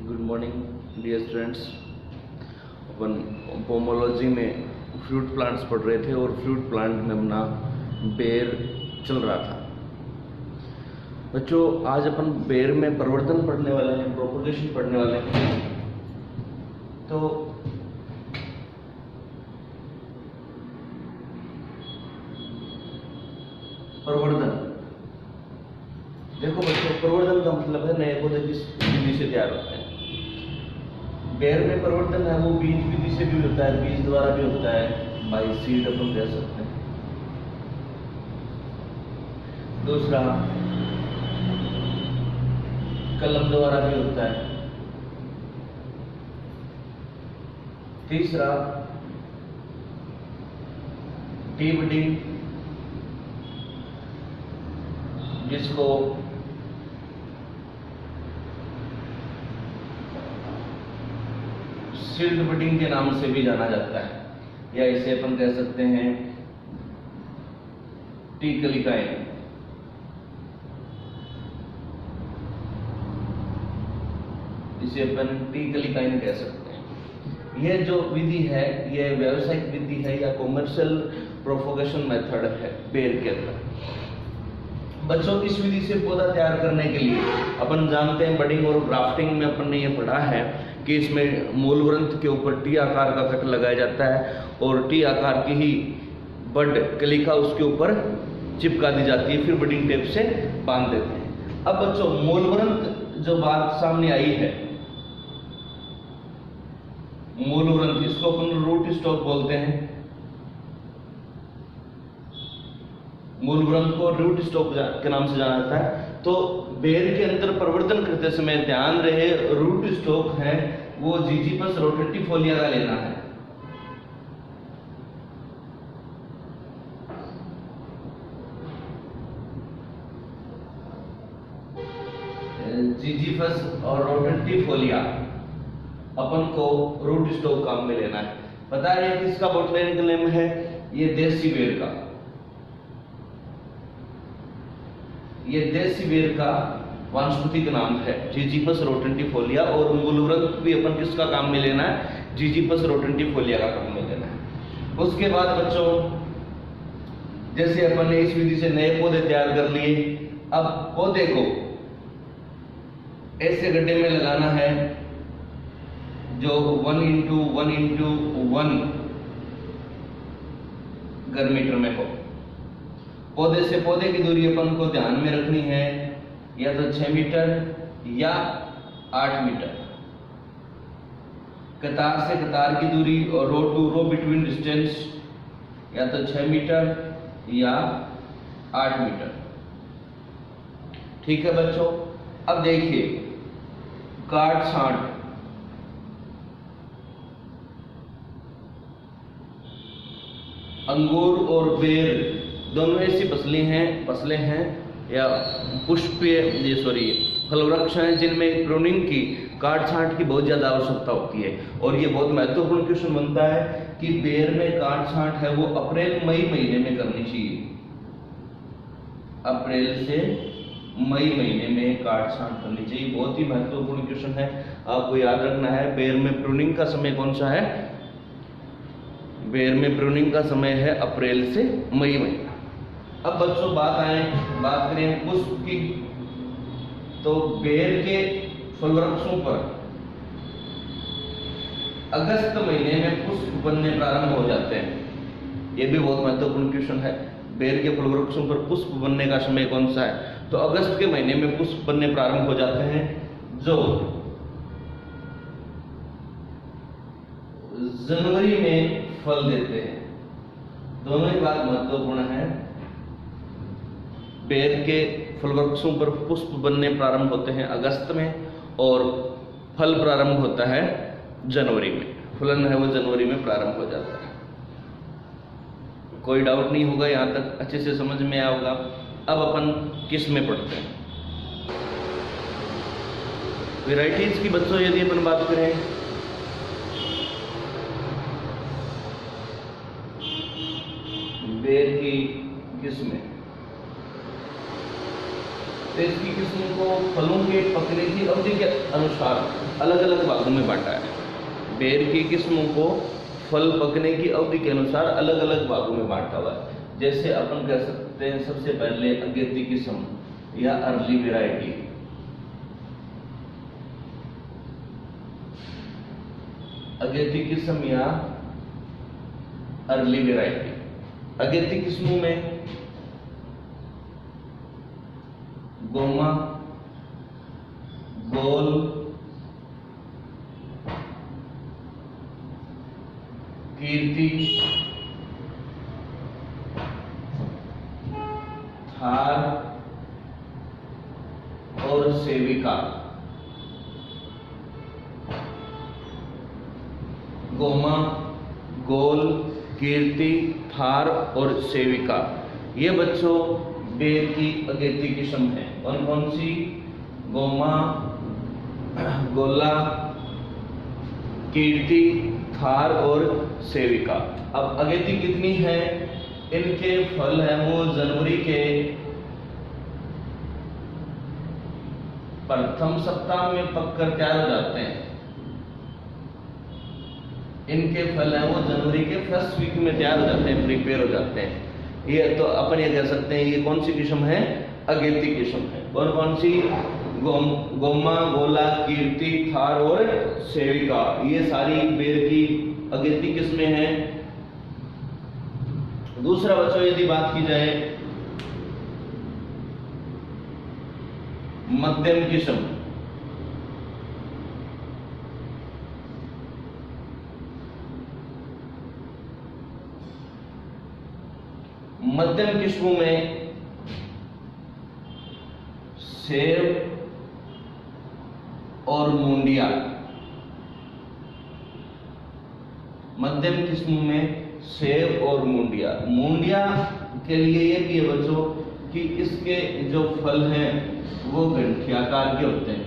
Good morning dear students. अपन pomology में fruit plants पढ़ रहे थे और फ्रूट प्लांट में अपना बेर चल रहा था। बच्चों, आज अपन बेर में परिवर्तन पढ़ने वाले हैं, प्रोपगेशन पढ़ने वाले हैं। तो प्रवर्धन, देखो बच्चों, प्रवर्धन का मतलब है नए पौधे किस विधि से तैयार होते हैं। बेर में परिवर्तन है वो बीज विधि से भी होता है, बीज द्वारा भी होता है, बाई सीड अपन कह सकते हैं। दूसरा कलम द्वारा भी होता है। तीसरा टी बडिंग, जिसको सीड बडिंग के नाम से भी जाना जाता है, या इसे अपन कह सकते हैं टी कलिकाएं। इसे अपन टी कलिकाएं कह सकते हैं। यह जो विधि है यह व्यावसायिक विधि है या कॉमर्शियल प्रोपगेशन मेथड है बेर के अंदर। बच्चों, इस विधि से पौधा तैयार करने के लिए अपन जानते हैं बडिंग और ग्राफ्टिंग में अपन ने ये पढ़ा है कि इसमें मूल ग्रंथ के ऊपर टी आकार का कट लगाया जाता है और टी आकार की ही बड कलिका उसके ऊपर चिपका दी जाती है, फिर बडिंग टेप से बांध देते हैं। अब बच्चों, मूल ग्रंथ जो बात सामने आई है, मूल ग्रंथ, इसको अपन रूट स्टॉक बोलते हैं। मूल ग्रंथ को रूट स्टॉक के नाम से जाना जाता है। तो बेर के अंदर प्रवर्धन करते समय ध्यान रहे, रूट स्टॉक है वो जीजीपस रोटेटिफोलिया का लेना है। जीजीपस और रोटेटिफोलिया अपन को रूट स्टॉक काम में लेना है। पता है किसका बॉटनिकल नेम है? ये देसी बेर का, ये देसी बेर का वानस्पतिक नाम है जीजीपस रोटेटिफोलिया। और मूल ग्रंथ भी अपन किसका काम में लेना है? जीजीपस रोटेटिफोलिया का काम में लेना है। उसके बाद बच्चों, जैसे अपन ने इस विधि से नए पौधे तैयार कर लिए, अब पौधे को ऐसे गड्ढे में लगाना है जो 1x1x1 घर मीटर में हो। पौधे से पौधे की दूरी अपन को ध्यान में रखनी है, या तो 6 मीटर या 8 मीटर। कतार से कतार की दूरी और रो टू रो बिटवीन डिस्टेंस या तो 6 मीटर या 8 मीटर। ठीक है बच्चों। अब देखिए, काट छांट, अंगूर और बेर दोनों ऐसी फसलें हैं या फलवृक्ष हैं जिनमें प्रूनिंग की, काट छांट की बहुत ज्यादा आवश्यकता होती है। और ये बहुत महत्वपूर्ण क्वेश्चन बनता है कि बेर में काट छांट है वो अप्रैल मई महीने में करनी चाहिए। अप्रैल से मई महीने में काट छांट करनी चाहिए। बहुत ही महत्वपूर्ण क्वेश्चन है, आपको याद रखना है। बेर में प्रूनिंग का समय कौन सा है? बेर में प्रूनिंग का समय है अप्रैल से मई महीना। अब बच्चों बात करें पुष्प की, तो बेर के फलवृक्षों पर अगस्त महीने में पुष्प बनने प्रारंभ हो जाते हैं। यह भी बहुत महत्वपूर्ण क्वेश्चन है। बेर के फलवृक्षों पर पुष्प बनने का समय कौन सा है? तो अगस्त के महीने में पुष्प बनने प्रारंभ हो जाते हैं, जो जनवरी में फल देते हैं। दोनों ही बात महत्वपूर्ण है। बेर के फलवृक्षों पर पुष्प बनने प्रारंभ होते हैं अगस्त में और फल प्रारंभ होता है जनवरी में। फलन है वो जनवरी में प्रारंभ हो जाता है। कोई डाउट नहीं होगा, यहाँ तक अच्छे से समझ में आया होगा। अब अपन किस में पढ़ते हैं? वेराइटीज की बच्चों यदि अपन बात करें, बेर की किस्में, तो इसकी किस्में को फलों के पकने की अवधि के अनुसार अलग अलग भागों में बांटा है। बेर की किस्मों को फल पकने की अवधि के अनुसार अलग अलग भागों में बांटा हुआ है। जैसे अपन कह सकते हैं सबसे पहले अगेती किस्म या अर्ली वेराइटी। अगेती किस्म या अर्ली वेराइटी। अगेती किस्मों में गोमा, गोल, कीर्ति, थार और सेविका। गोमा, गोल, कीर्ति, थार और सेविका, ये बच्चों बेर की अगेती किस्म है। कौन कौन सी? गोमा, गोला, कीर्ति, थार और सेविका। अब अगेती कितनी है? इनके फल हैं वो जनवरी के प्रथम सप्ताह में पककर तैयार हो जाते हैं। इनके फल हैं वो जनवरी के फर्स्ट वीक में तैयार हो जाते हैं, प्रिपेयर हो जाते हैं। ये तो अपन ये कह सकते हैं ये कौन सी किस्म है? अगेती किस्म है। कौन कौन सी? गोमा, गोला, कीर्ति, थार और सेविका, ये सारी बेर की अगेती किस्में हैं। दूसरा बच्चों यदि बात की जाए मध्यम किस्म। मध्यम किस्मों में सेब और मूंडिया। मध्यम किस्मों में सेब और मूंडिया। मूंडिया के लिए ये भी है बच्चों कि इसके जो फल हैं वो गठियाकार के होते हैं।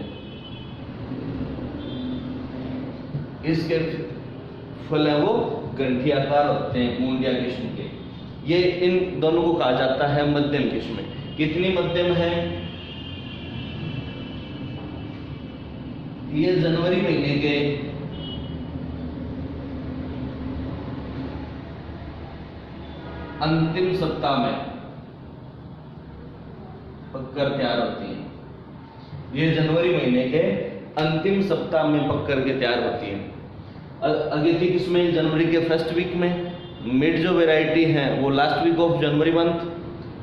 इसके फल हैं वो गठियाकार होते हैं मूंडिया किस्म के। ये इन दोनों को कहा जाता है मध्यम किस्म। कितनी मध्यम है? ये जनवरी महीने के अंतिम सप्ताह में पककर तैयार होती है। ये जनवरी महीने के अंतिम सप्ताह में पककर के तैयार होती है। अगेती किस्में जनवरी के फर्स्ट वीक में। मिड जो वेराइटी है वो last week of January month.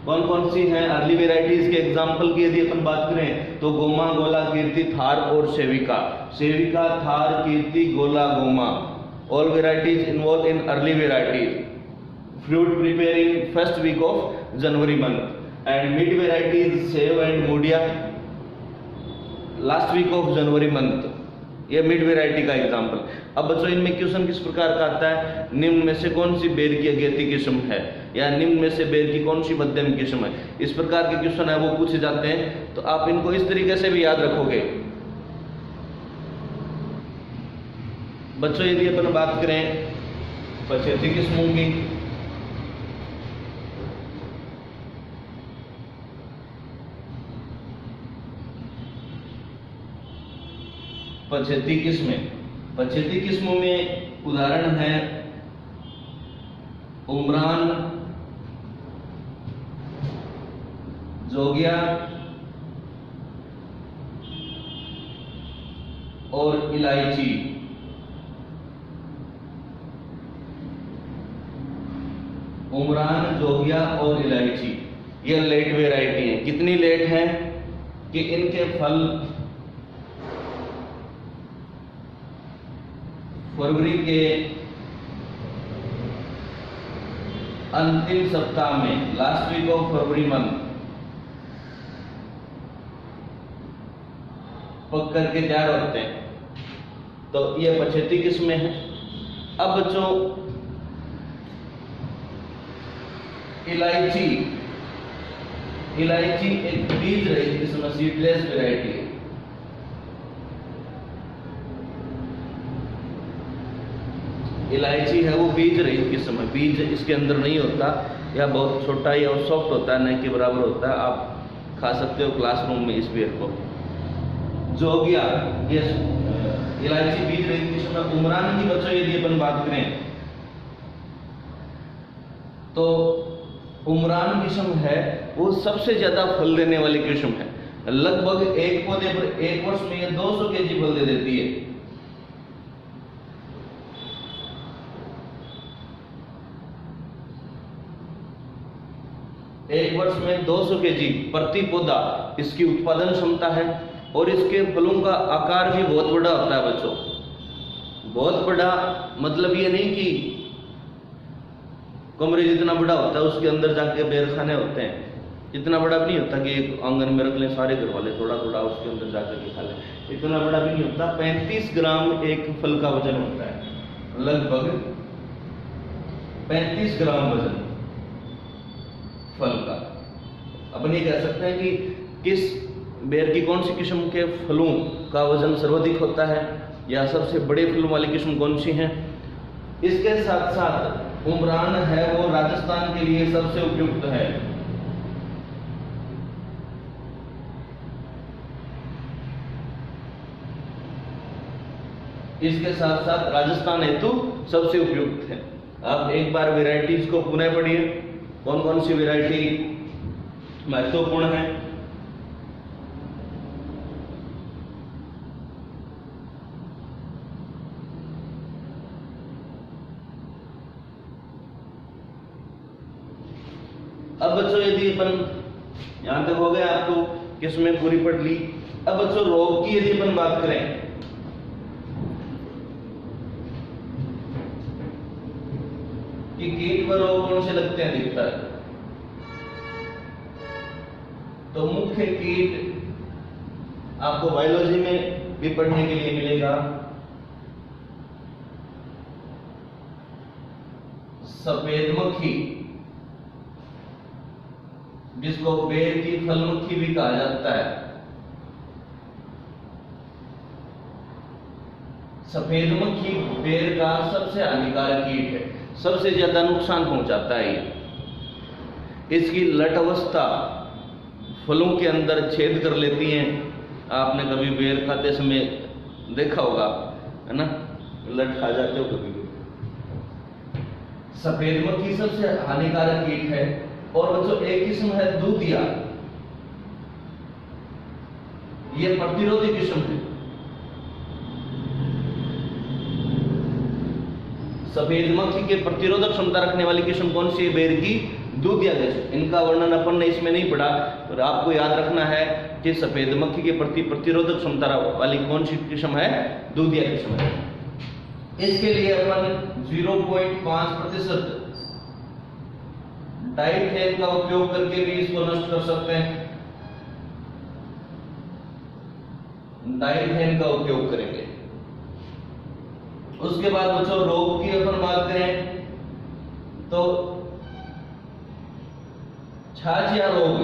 कौन कौन सी हैं अर्ली वेराइटीज के एग्जाम्पल की यदि अपन बात करें तो गोमा, गोला, कीर्ति, थार और सेविका। सेविका, Thar, Kirti, Gola, Goma, all varieties involve in early varieties. Fruit preparing first week of January month and mid varieties Seb and Mudia last week of January month. ये मिड वेराइटी का एग्जाम्पल। अब बच्चों इनमें क्वेश्चन किस प्रकार का आता है? निम्न में से कौन सी बेर की अगेती किस्म है या निम्न में से बेर की कौन सी मध्यम किस्म है? इस प्रकार के क्वेश्चन है वो पूछे जाते हैं। तो आप इनको इस तरीके से भी याद रखोगे। बच्चों यदि अपन बात करें पछेती किस्मों की, पछेती किस्में। पछेती किस्मों में उदाहरण है उमरान, जोगिया और इलायची। उमरान, जोगिया और इलायची ये लेट वेराइटी है। कितनी लेट है कि इनके फल फरवरी के अंतिम सप्ताह में last week of February month पक करके तैयार होते हैं। तो ये पछेती किस्में हैं। अब बच्चों इलायची, इलायची एक बीज रहित किस्म सीडलेस वेराइटी है। इलायची है वो बीज रहित किस्म है। बीज इसके अंदर नहीं होता या बहुत छोटा या सॉफ्ट होता है, न के बराबर होता है। आप खा सकते हो क्लासरूम में इस बेर को। जो हो गया ये इलायची बीज रहित किस्म है। उमरान की बच्चों यदि अपन बात करें तो उमरान किस्म है वो सबसे ज्यादा फल देने वाली किस्म है। लगभग एक पौधे पर एक वर्ष में ये 200 केजी फल दे देती है। एक वर्ष में 200 केजी प्रति पौधा इसकी उत्पादन क्षमता है। और इसके फलों का आकार भी बहुत बड़ा होता है बच्चों। बहुत बड़ा मतलब ये नहीं कि कमरे जितना बड़ा होता है उसके अंदर जाके बेर खाने होते हैं, इतना बड़ा भी नहीं होता कि एक आंगन में रख लें सारे घर वाले, थोड़ा थोड़ा उसके अंदर जाकर के खा लें, इतना बड़ा भी नहीं होता। 35 ग्राम एक फल का वजन होता है, लगभग 35 ग्राम वजन फल का। अपन ये कह सकते हैं कि किस बेर की कौन सी किस्म के फलों का वजन सर्वाधिक होता है या सबसे बड़े फलों वाली किस्म कौन सी है। इसके साथ साथ उमरान है वो राजस्थान के लिए सबसे उपयुक्त है। इसके साथ साथ राजस्थान हेतु सबसे उपयुक्त है। आप एक बार वेराइटीज को पुनः पढ़िए, कौन कौन सी वेराइटी महत्वपूर्ण है। अब बच्चों यदि अपन यहां तक हो गया, आपको किस्में पूरी पढ़ ली। अब बच्चों रोग की यदि अपन बात करें कि कीट व रोग कौन से लगते हैं दिखता है, तो मुख्य कीट आपको बायोलॉजी में भी पढ़ने के लिए मिलेगा। सफेद मक्खी, जिसको बेर की फल मक्खी भी कहा जाता है। सफेद मक्खी बेर का सबसे हानिकारक कीट है, सबसे ज्यादा नुकसान पहुंचाता है ये। इसकी लट अवस्था फलों के अंदर छेद कर लेती हैं। आपने कभी बेर खाते समय देखा होगा, है ना, लट खा जाते हो कभी। सफेद मक्खी सबसे हानिकारक कीट है। और बच्चों एक किस्म है दूधिया, ये प्रतिरोधी किस्म है। सफेद मक्खी के प्रतिरोधक क्षमता रखने वाली किस्म कौन सी है? बेर की दूधिया किस्म। इनका वर्णन अपन ने इसमें नहीं पढ़ा, और आपको याद रखना है कि सफेद मक्खी के प्रति प्रतिरोधक क्षमता वाली कौन सी किस्म है? दूधिया किस्म है। इसके लिए अपन 0.5% डाइथेन का उपयोग करके भी इसको नष्ट कर सकते हैं। डाइथेन का उपयोग करेंगे। उसके बाद बच्चों रोग की अपन बात करें तो छाछिया रोग,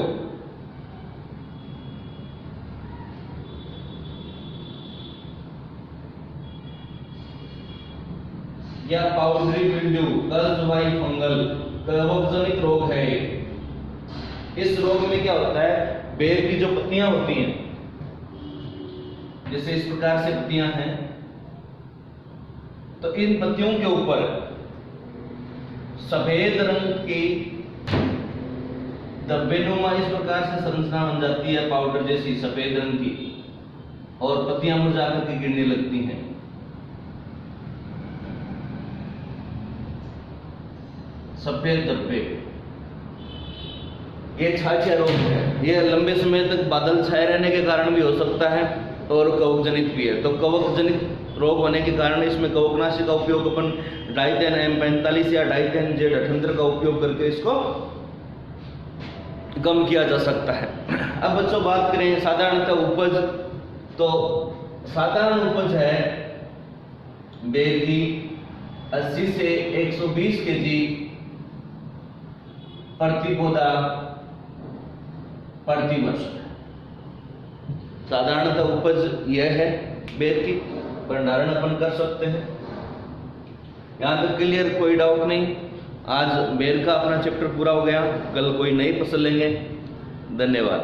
या पाउडरी मिल्ड्यू, कर्जवाई फंगल, कवकजनित रोग है। इस रोग में क्या होता है? बेर की जो पत्तियां होती हैं, जैसे इस प्रकार से पत्तियां हैं, तो इन पत्तियों के ऊपर सफेद रंग की धब्बेनुमा इस प्रकार से संरचना बन जाती है, पाउडर जैसी सफेद रंग की, और पत्तियां मुरझा करके गिरने लगती हैं। सफेद धब्बे, ये छाछिया रोग है। ये लंबे समय तक बादल छाए रहने के कारण भी हो सकता है और कवक भी है। तो कवक जनित रोग होने के कारण इसमें कवकनाशी का उपयोग अपन डाइथेन M45 या डाइथेन Z78 का उपयोग करके इसको कम किया जा सकता है। अब बच्चों बात करें साधारणतः उपज, तो साधारण उपज है बेर की 80 से 120 केजी प्रति पौधा प्रति वर्ष। साधारणतः उपज यह है बेर की, भंडारण अपन कर सकते हैं। यहां तक क्लियर, कोई डाउट नहीं। आज बेर का अपना चैप्टर पूरा हो गया, कल कोई नई फसल लेंगे। धन्यवाद।